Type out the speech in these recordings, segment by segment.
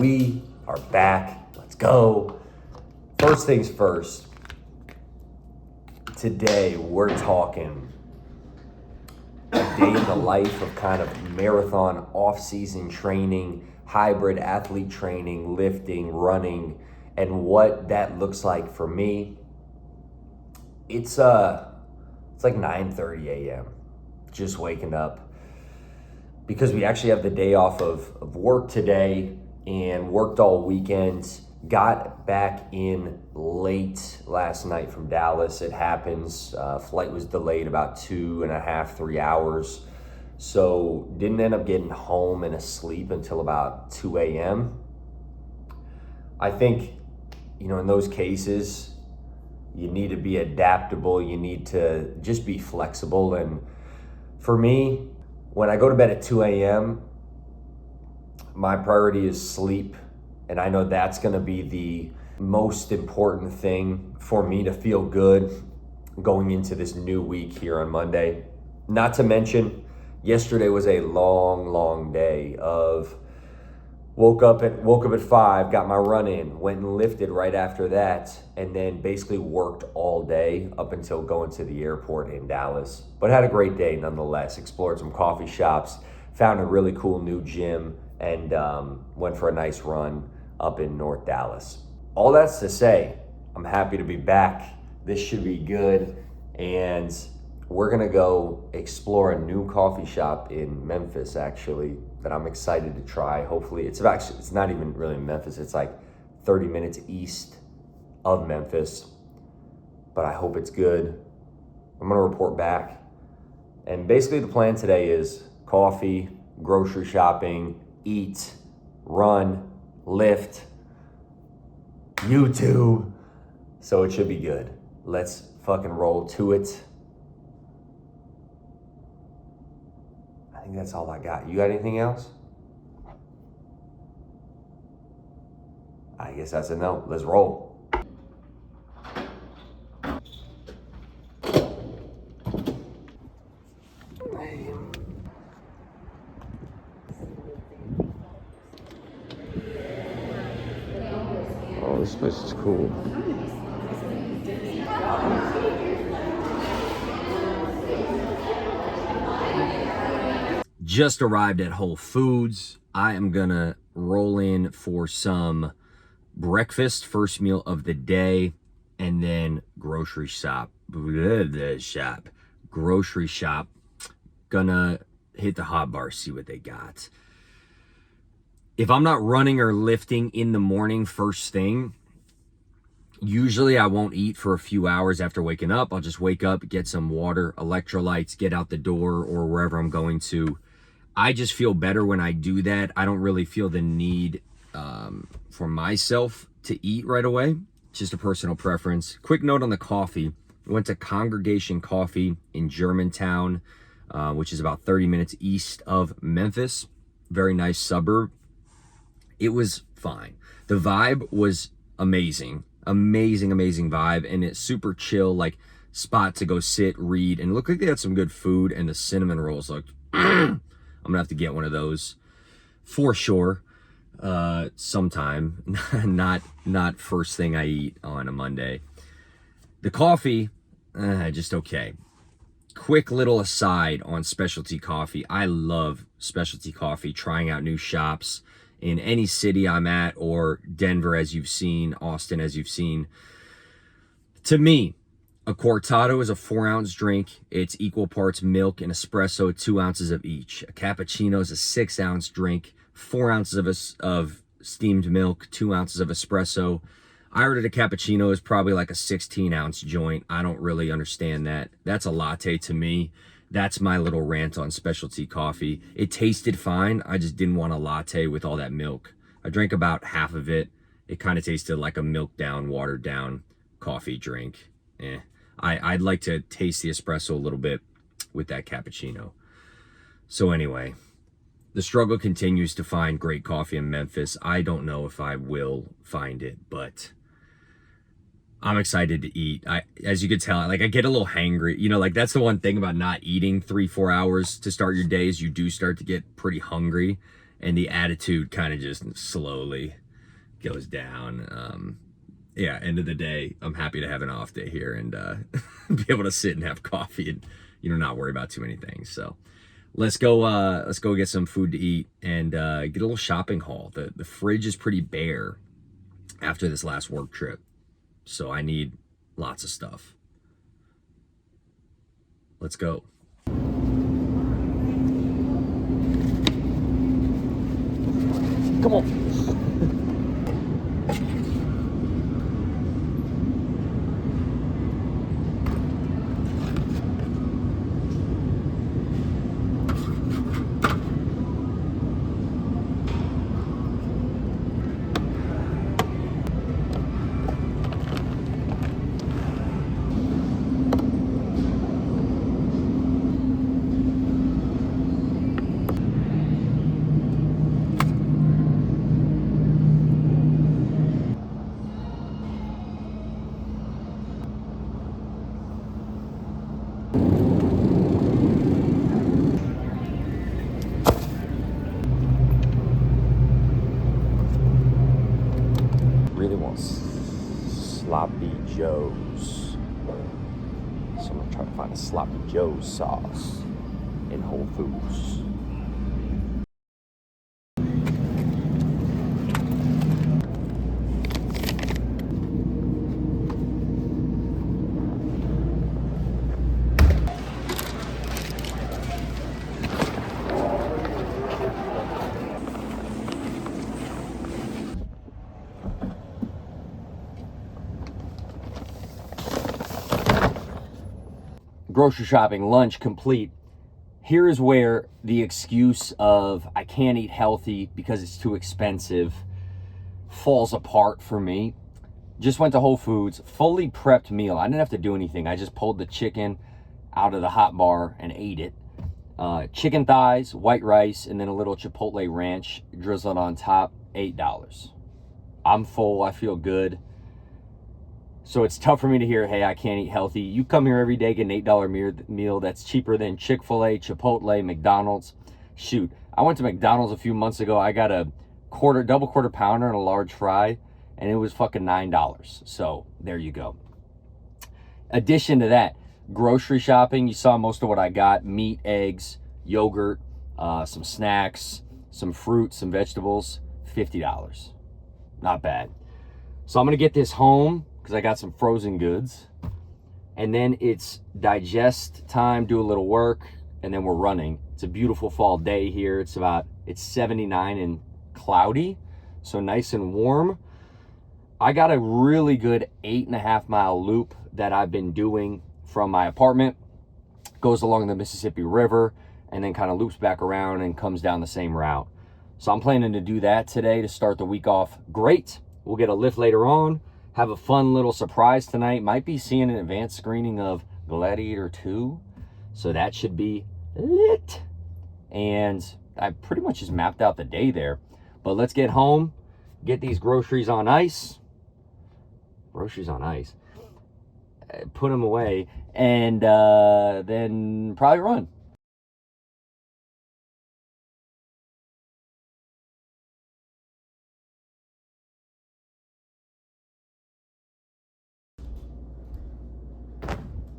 We are back. Let's go. First things first. Today we're talking a day in the life of kind of marathon off-season training, hybrid athlete training, lifting, running, and what that looks like for me. It's like 9:30 a.m. Just waking up because we actually have the day off of work today and worked all weekend. Got back in late last night from Dallas. It happens. Flight was delayed about 2.5, 3 hours. So didn't end up getting home and asleep until about 2 a.m. I think, in those cases, you need to be adaptable. You need to just be flexible. And for me, when I go to bed at 2 a.m., my priority is sleep. And I know that's going to be the most important thing for me to feel good going into this new week here on Monday. Not to mention, yesterday was a long day of woke up at 5, got my run in, went and lifted right after that, and then basically worked all day up until going to the airport in Dallas. But had a great day nonetheless. Explored some coffee shops, found a really cool new gym, and went for a nice run up in North Dallas. All that's to say, I'm happy to be back. This should be good. And we're gonna go explore a new coffee shop in Memphis, actually, that I'm excited to try. Hopefully, it's not even really in Memphis. It's like 30 minutes east of Memphis, but I hope it's good. I'm gonna report back. And basically the plan today is coffee, grocery shopping, eat, run, lift, YouTube. So it should be good. Let's fucking roll to it. I think that's all I got. You got anything else? I guess that's a no. Let's roll. Oh, this place is cool. Just arrived at Whole Foods. I am gonna roll in for some breakfast, first meal of the day, and then grocery shop. Grocery shop. Gonna hit the hot bar, see what they got. If I'm not running or lifting in the morning first thing, usually I won't eat for a few hours after waking up. I'll just wake up, get some water, electrolytes, get out the door or wherever I'm going to. I just feel better when I do that. I don't really feel the need for myself to eat right away. It's just a personal preference. Quick note on the coffee. I went to Congregation Coffee in Germantown, which is about 30 minutes east of Memphis. Very nice suburb. It was fine. The vibe was amazing. Amazing vibe. And it's super chill, like spot to go sit, read. And it looked like they had some good food. And the cinnamon rolls looked, I'm gonna have to get one of those for sure. Sometime, not first thing I eat on a Monday. The coffee, just okay. Quick little aside on specialty coffee. I love specialty coffee, trying out new shops in any city I'm at, or Denver as you've seen, Austin as you've seen. To me, a cortado is a 4-ounce drink. It's equal parts milk and espresso, 2 ounces of each. A cappuccino is a 6-ounce drink, 4 ounces of steamed milk, 2 ounces of espresso. I ordered a cappuccino. Is probably like a 16-ounce joint. I don't really understand that. That's a latte to me. That's my little rant on specialty coffee. It tasted fine. I just didn't want a latte with all that milk. I drank about half of it. It kind of tasted like a milk down, watered down coffee drink. I'd like to taste the espresso a little bit with that cappuccino. So anyway, the struggle continues to find great coffee in Memphis. I don't know if I will find it, but I'm excited to eat. As you could tell, I get a little hangry. That's the one thing about not eating 3-4 hours to start your days. You do start to get pretty hungry. and the attitude kind of just slowly goes down. Yeah, end of the day, I'm happy to have an off day here and be able to sit and have coffee and, not worry about too many things. So let's go get some food to eat and get a little shopping haul. The fridge is pretty bare after this last work trip, so I need lots of stuff. Let's go. Come on. Really want sloppy joes, so I'm gonna try to find a sloppy joe sauce in Whole Foods. Grocery shopping, lunch complete. Here is where the excuse of I can't eat healthy because it's too expensive falls apart for me. Just went to Whole Foods, fully prepped meal. I didn't have to do anything. I just pulled the chicken out of the hot bar and ate it. Chicken thighs, white rice, and then a little Chipotle ranch drizzled on top, $8. I'm full, I feel good. So it's tough for me to hear, hey, I can't eat healthy. You come here every day, get an $8 meal that's cheaper than Chick-fil-A, Chipotle, McDonald's. Shoot, I went to McDonald's a few months ago. I got a double quarter pounder and a large fry, and it was fucking $9. So there you go. Addition to that, grocery shopping, you saw most of what I got: meat, eggs, yogurt, some snacks, some fruit, some vegetables, $50. Not bad. So I'm gonna get this home because I got some frozen goods, and then it's digest time, do a little work, and then we're running. It's a beautiful fall day here. It's 79 and cloudy, so nice and warm. I got a really good 8.5 mile loop that I've been doing from my apartment. Goes along the Mississippi River and then kind of loops back around and comes down the same route. So I'm planning to do that today to start the week off great. We'll get a lift later on. Have a fun little surprise tonight. Might be seeing an advanced screening of Gladiator 2. So that should be lit. And I pretty much just mapped out the day there. But let's get home, get these groceries on ice. Groceries on ice. Put them away. And then probably run.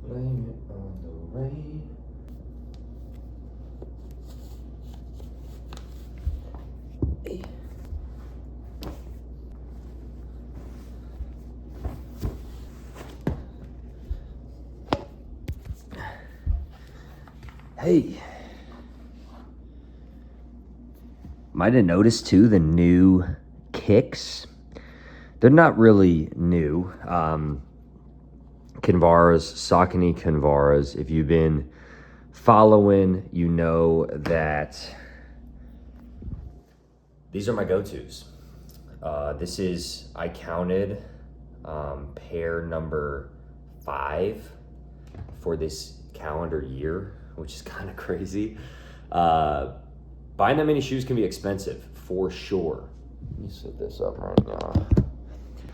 Blame it on the rain. Hey. Might have noticed too the new kicks. They're not really new. Kinvaras, Saucony Kinvaras. If you've been following, you know that these are my go-tos. This is, I counted pair number 5 for this calendar year, which is kind of crazy. Buying that many shoes can be expensive, for sure. Let me set this up right now.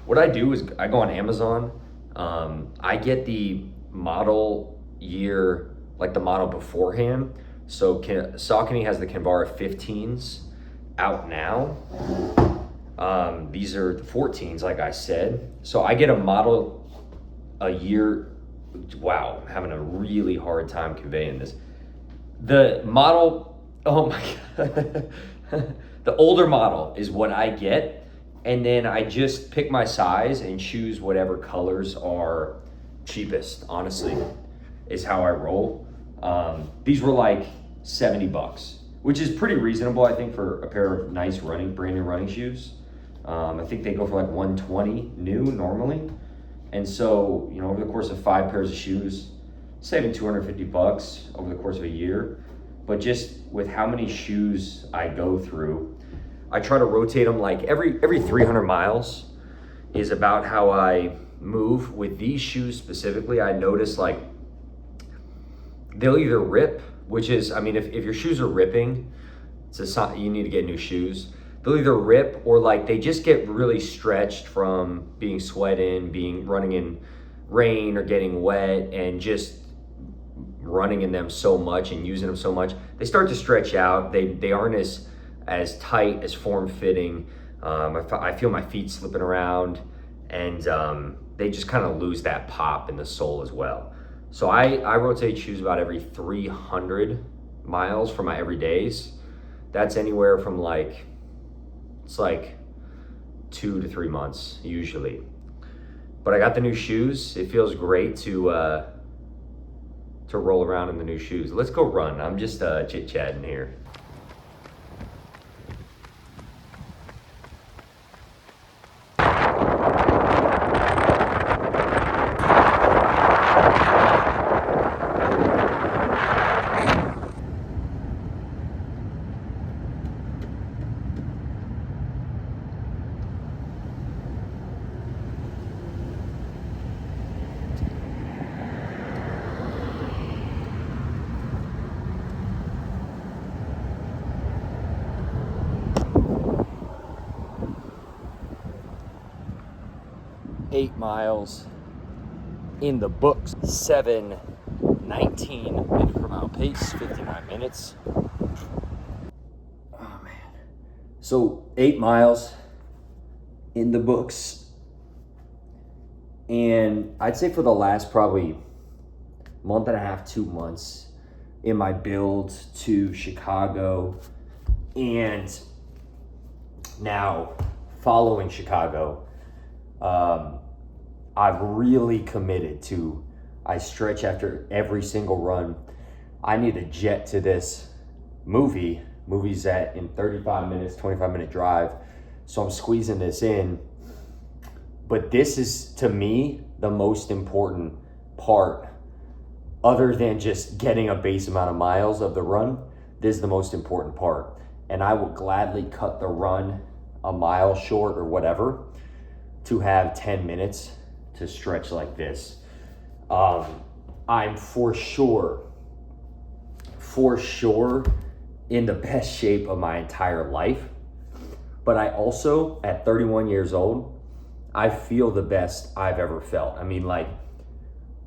What I do is I go on Amazon. I get the model year, like the model beforehand. So Saucony has the Kinvara 15s, out now. These are the 14s, like I said. So I get a model a year. Wow, I'm having a really hard time conveying this. The model, oh my God. The older model is what I get. And then I just pick my size and choose whatever colors are cheapest, honestly, is how I roll. These were like $70, which is pretty reasonable, I think, for a pair of nice brand new running shoes. I think they go for like $120 new normally. And so, you know, over the course of 5 pairs of shoes, saving $250 over the course of a year. But just with how many shoes I go through, I try to rotate them like every 300 miles is about how I move. With these shoes specifically, I notice like they'll either rip, which is, I mean, if your shoes are ripping, it's a sign you need to get new shoes. They'll either rip or like they just get really stretched from being sweat in, running in rain or getting wet and just running in them so much and using them so much. They start to stretch out. They aren't as tight, as form-fitting. I feel my feet slipping around, and they just kind of lose that pop in the sole as well. So I rotate shoes about every 300 miles for my everydays. That's anywhere from like, it's like 2 to 3 months usually. But I got the new shoes. It feels great to roll around in the new shoes. Let's go run. I'm just chit-chatting here. Eight miles in the books, 7:19 minute per mile pace, 59 minutes. Oh man. So 8 miles in the books. And I'd say for the last probably month and a half, 2 months in my build to Chicago, and now following Chicago, I've really committed to, I stretch after every single run. I need to jet to this movie's in 35 minutes, 25-minute drive. So I'm squeezing this in. But this is, to me, the most important part. Other than just getting a base amount of miles of the run, this is the most important part. And I will gladly cut the run a mile short or whatever to have 10 minutes to stretch like this. I'm for sure in the best shape of my entire life. But I also, at 31 years old, I feel the best I've ever felt. I mean, like,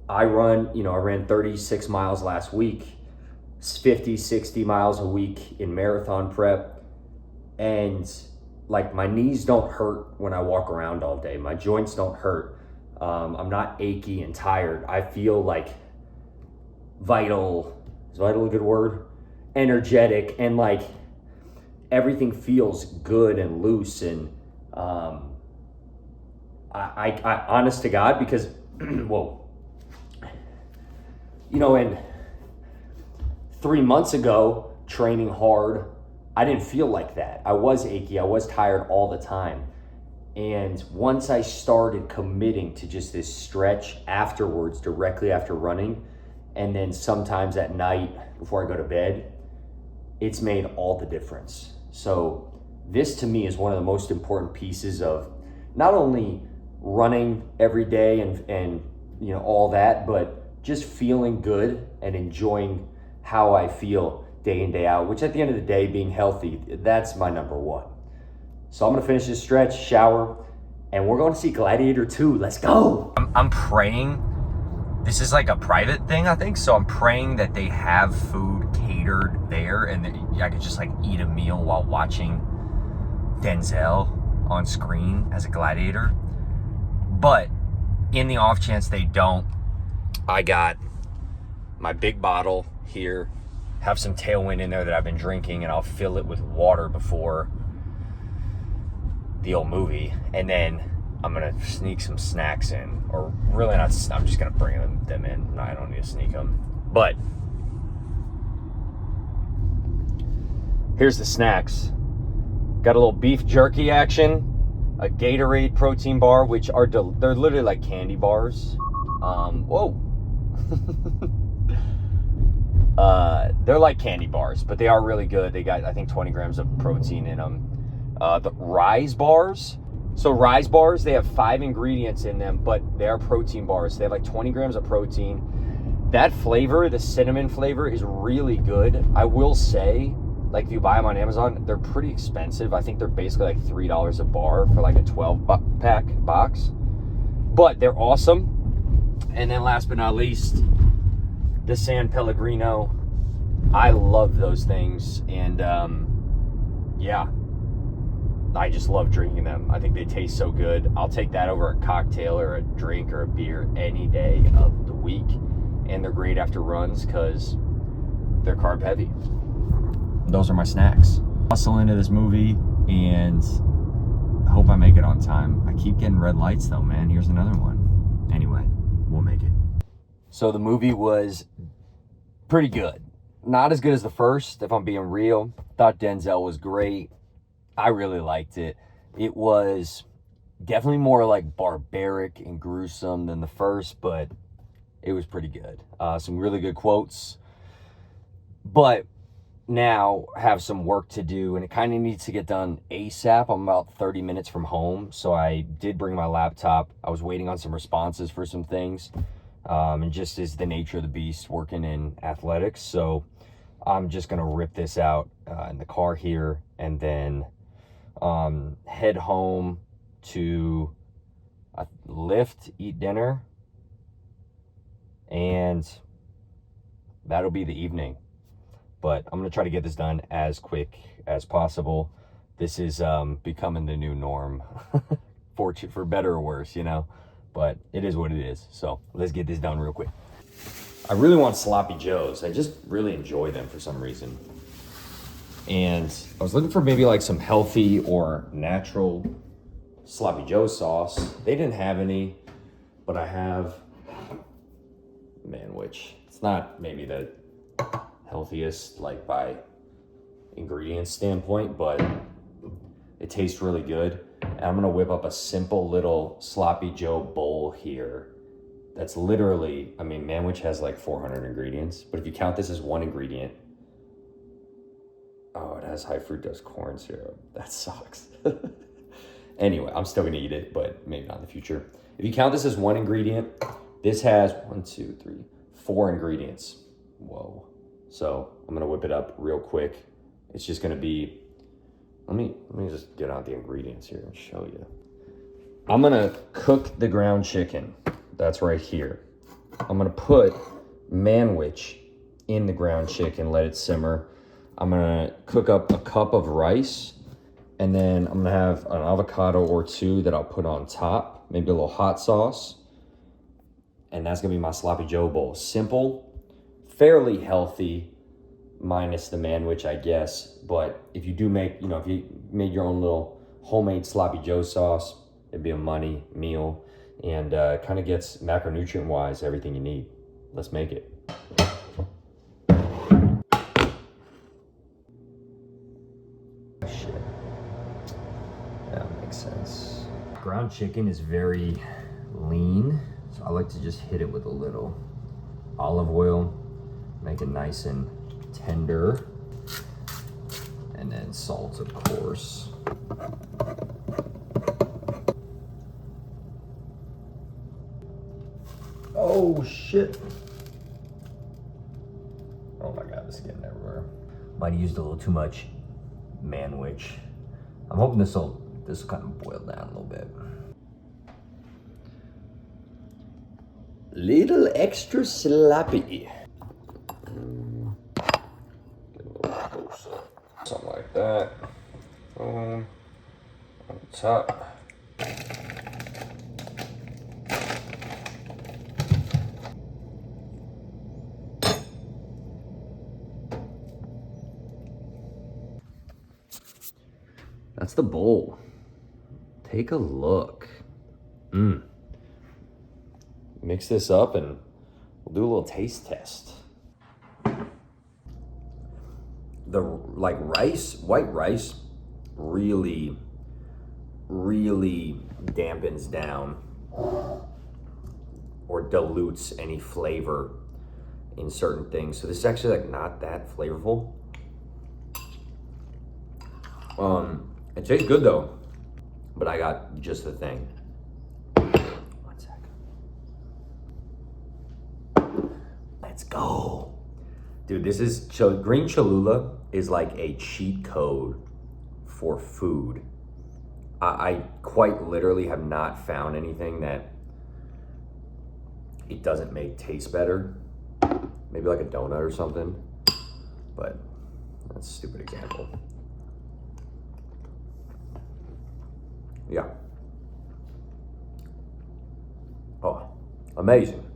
I ran 36 miles last week, 50, 60 miles a week in marathon prep. And like, my knees don't hurt when I walk around all day. My joints don't hurt. I'm not achy and tired. I feel like vital. Is vital a good word? Energetic, and like everything feels good and loose. And I honest to God, because well, and 3 months ago, training hard, I didn't feel like that. I was achy. I was tired all the time. And once I started committing to just this stretch afterwards, directly after running, and then sometimes at night before I go to bed, it's made all the difference. So this to me is one of the most important pieces of not only running every day and all that, but just feeling good and enjoying how I feel day in, day out, which at the end of the day, being healthy, that's my number one. So I'm gonna finish this stretch, shower, and we're going to see Gladiator 2. Let's go. I'm praying. This is like a private thing, I think. So I'm praying that they have food catered there and that I could just like eat a meal while watching Denzel on screen as a gladiator. But in the off chance they don't, I got my big bottle here, have some Tailwind in there that I've been drinking, and I'll fill it with water before the old movie, and then I'm gonna sneak some snacks in, or really not, I'm just gonna bring them in. No, I don't need to sneak them. But here's the snacks. Got a little beef jerky action, a Gatorade protein bar, which are they're literally like candy bars. Whoa. They're like candy bars, but they are really good. They got, I think, 20 grams of protein in them. The Rise bars. So Rise bars, they have 5 ingredients in them, but they are protein bars. They have like 20 grams of protein. That flavor, the cinnamon flavor, is really good. I will say, like, if you buy them on Amazon, they're pretty expensive. I think they're basically like $3 a bar for like a 12-pack box. But they're awesome. And then last but not least, the San Pellegrino. I love those things. And yeah, I just love drinking them. I think they taste so good. I'll take that over a cocktail or a drink or a beer any day of the week. And they're great after runs because they're carb heavy. Those are my snacks. Hustle into this movie, and I hope I make it on time. I keep getting red lights though, man. Here's another one. Anyway, we'll make it. So the movie was pretty good. Not as good as the first, if I'm being real. Thought Denzel was great. I really liked it. It was definitely more like barbaric and gruesome than the first, but it was pretty good. Some really good quotes. But now have some work to do, and it kind of needs to get done ASAP. I'm about 30 minutes from home, so I did bring my laptop. I was waiting on some responses for some things, and just is the nature of the beast working in athletics. So I'm just gonna rip this out in the car here, and then head home to lift, eat dinner, and that'll be the evening. But I'm going to try to get this done as quick as possible. This is becoming the new norm, for better or worse, you know. But it is what it is. So let's get this done real quick. I really want Sloppy Joes. I just really enjoy them for some reason. And I was looking for maybe like some healthy or natural Sloppy Joe sauce. They didn't have any, but I have Manwich. It's not maybe the healthiest, like by ingredients standpoint, but it tastes really good. And I'm gonna whip up a simple little Sloppy Joe bowl here. That's literally, I mean, Manwich has like 400 ingredients, but if you count this as one ingredient, oh, it has high fructose corn syrup. That sucks. Anyway, I'm still gonna eat it, but maybe not in the future. If you count this as one ingredient, this has 4 ingredients. Whoa. So I'm gonna whip it up real quick. It's just gonna be, let me just get out the ingredients here and show you. I'm gonna cook the ground chicken. That's right here. I'm gonna put Manwich in the ground chicken, let it simmer. I'm gonna cook up a cup of rice, and then I'm gonna have an avocado or 2 that I'll put on top, maybe a little hot sauce. And that's gonna be my Sloppy Joe bowl. Simple, fairly healthy, minus the Manwich, I guess. But if you do make, if you made your own little homemade Sloppy Joe sauce, it'd be a money meal, and kind of gets macronutrient wise everything you need. Let's make it. Shit. That makes sense. Ground chicken is very lean, so I like to just hit it with a little olive oil, make it nice and tender, and then salt, of course. Oh shit. Oh my god, this is getting everywhere. Might have used a little too much Manwich. I'm hoping this will kind of boil down a little bit. Little extra sloppy. Get a little closer. Something like that. What's up? That's the bowl. Take a look. Mix this up and we'll do a little taste test. The white rice really dampens down or dilutes any flavor in certain things. So this is actually like not that flavorful. It tastes good though, but I got just the thing. 1 sec. Let's go. Dude, this is, green Cholula is like a cheat code for food. I quite literally have not found anything that it doesn't make taste better. Maybe like a donut or something, but that's a stupid example. Yeah. Oh, amazing.